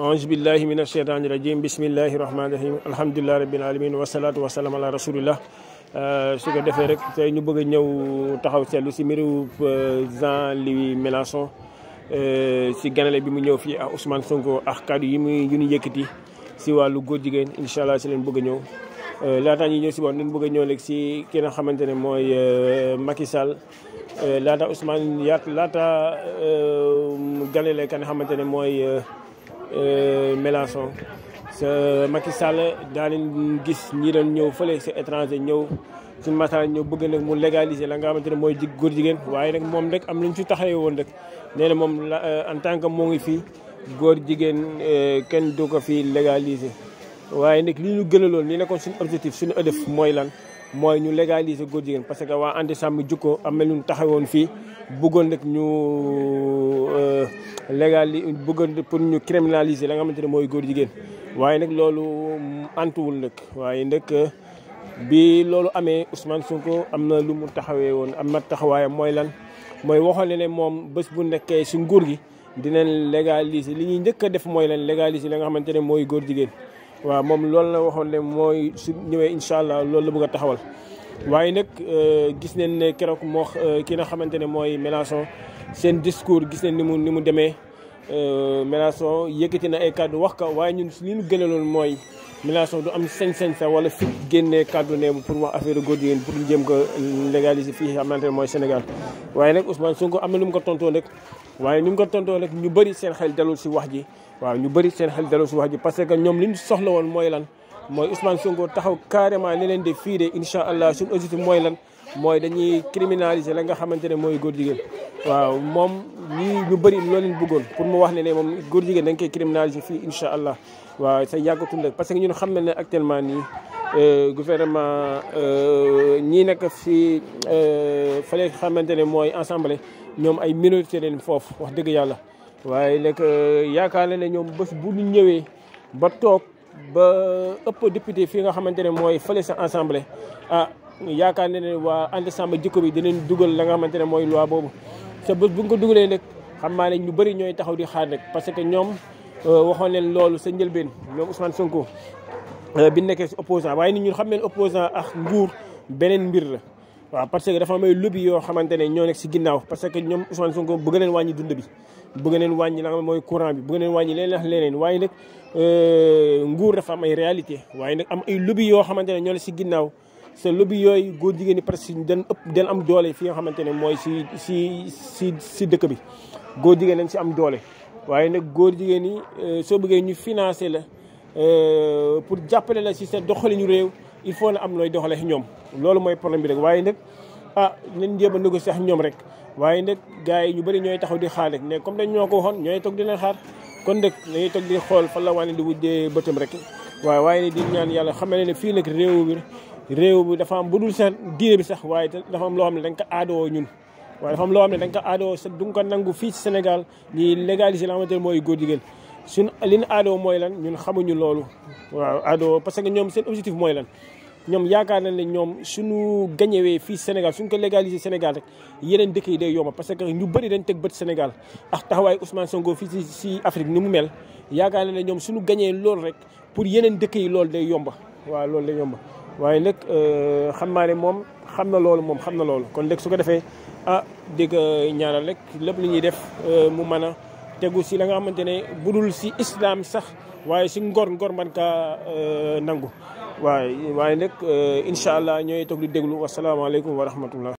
auzu billahi mina sheytaani rajim bismillahi rahmaani rahim alhamdulilah rabbil alamin wasalaatu wasalaam ala rasulillah. su ko defee rek tey ñu bëgg a ñëw taxaw seetlu si mbiru Jean-Louis Mélenchon si ganale bi mu ñëw fii ak Ousmane Sonko ak kàddu yi yu ñu yëkkati si wàllu góor jigéen incha allah si leen bëgg a ñëw. laataa ñuy ñëw si woon nañ bëgg a ñëw léegi si ki nga xamante ne mooy Macky Sall laata Ousmane laata ganale ka nga xamante ne mooy Mélenchon sa Macky Sall daa leen gis ñi doon ñëw fële si étranger ñëw suñu masala ñëw bëgg nag mu légaliser la nga xamante ne mooy góor jigéen waaye nag moom rek am nañ ci taxawee woon rek nee na moom en tant que moo ngi fii góor jigéen kenn du ko fii légaliser. waaye nag li ñu gënaloon li nekkoon suñu objectif suñu ëdëf mooy lan mooy ñu légaliser góor jigéen parce que waa Andi Sàmm Jikko am na lu ñu taxawoon fii bëggoon nag ñu bëggoon pour ñu criminaliser la nga xamante ne mooy góor jigéen. waaye nag loolu antuwul nag waaye nag bi loolu amee Ousmane Sonko am na lu mu taxawee woon am na taxawaayam mooy lan mooy waxoon ne moom bés bu nekkee si nguur gi dinañ légaliser li ñuy njëkk a def mooy lan légaliser la nga xamante ne mooy góor jigéen. waaw moom loolu la waxoon ne mooy su ñëwee incha allah loolu la bëgg a taxawal waaye nag gis nañ ne keroog moo ki nga xamante ne mooy Mélenchon seen discours gis nañ ni mu demee Mélenchon yëkkati na ay kàddu wax ko waaye ñun li ñu gënaloon mooy Mélenchon du am sañ-sañ sax wala fit génnee kàddu ne pour wax affaire góor jigéen pour ñu jéem ko légaliser fii xamante ne mooy Sénégal. waaye nag Ousmane Sonko am na lu mu ko tontoon rek waaye ni mu ko tontoon rek ñu bëri seen xel dalul si wax ji. waaw ñu bëri seen xel daloo si wax ji parce que ñoom li ñu soxla woon mooy lan mooy Ousmane Sonko taxaw carrément ne leen de fii de incha allah suñu objectif mooy lan mooy dañuy criminaliser la nga xamante ne mooy góor jigéen. waaw moom ñii ñu bëri loolu leen bëggoon pour mu wax ne moom góor jigéen dañ koy criminaliser fii incha allah waaw sa yàggatul rek parce que ñun xam nañ ne actuellement nii gouvernement ñii nekk fi fële xamante ne mooy assemblée ñoom ay minorité leen foofu wax dëgg yàlla. waaye nag yaakaar na ne ñoom bés bu ñu ñëwee ba toog ba ëpp député fii nga xamante ne mooy fële sa assemblée yaakaar na ne waa Andi Sàmm Jikko bi dinañ dugal la nga xamante ne mooy loi boobu. sa bés bu nga ko dugalee nag xam naa ne ñu bëri ñooy taxaw di xaar rek parce que ñoom waxoon leen loolu sa njëlbeen ñoom Ousmane Sonko bi nekkee si opposant waaye nit ñun xam ne opposant ak nguur beneen mbir la. waaw parce que dafa may lobby yoo xamante ne ñoo nekk si ginnaaw parce que ñoom Ousmane Sonko bëgg leen wàññi dund bi bëgg leen wàññi la nga mooy courant bi bëgg leen wàññi leneen waaye nag nguur dafa am ay réalité waaye nag am ay lobby yoo xamante ne ñoo nekk si ginnaaw sa lobby yooyu góor jigéen ñi presque dañ am doole fi nga xamante ne mooy si dëkk bi góor jigéen dañ si am doole. waaye nag góor jigéen ñi soo bëggee ñu financer la pour jàppale la si sa doxalinu réew il faut na am looy doxalee si ñoom loolu mooy problème bi rek waaye nag nañ jéem a négocier ak ñoom rek waaye nag gars yi ñu bëri ñooy taxaw di xaar rek mais comme dañ ñoo ko waxoon ñooy toog di leen xaar kon nag dañuy toog di xool fan la wàññi di wujjee bëtam rek. waaw waaye di ñaan yàlla xam ne fii nag réew bi dafa am bu dul sax diine bi sax waaye dafa am loo xam ne dañ ko aadoo ñun. waaye dafa am loo xam ne dañ ko aadoo sax du nga ko nangu fii ci Sénégal ñi légaliser la xamante ne mooy góor jigéen suñ li ñu aadoo mooy lan ñun xamuñu loolu. waaw aadoo parce que ñoom seen objectif mooy lan ñoom yaakaar nañ ne ñoom suñu gañewee fii Sénégal suñ ko légaliser Sénégal rek yeneen dëkk yi day yomba parce que ñu bëri dañ teg bët Sénégal ak taxawaay Ousmane Sonko fii si Afrique ni mu mel yaakaar nañ ne ñoom suñu gañee loolu rek pour yeneen dëkk yi loolu day yomba. waaw loolu day yomba waaye nag xam naa ne moom xam na loolu kon léegi su ko defee dégg ñaanal rek lépp li ñuy def mu mën a tegu si la nga xamante ne budul si islam sax waaye si ngor man ka nangu waaye nag incha allah ñooy toog di déglu wasalaamaaleykum wa rahmatullah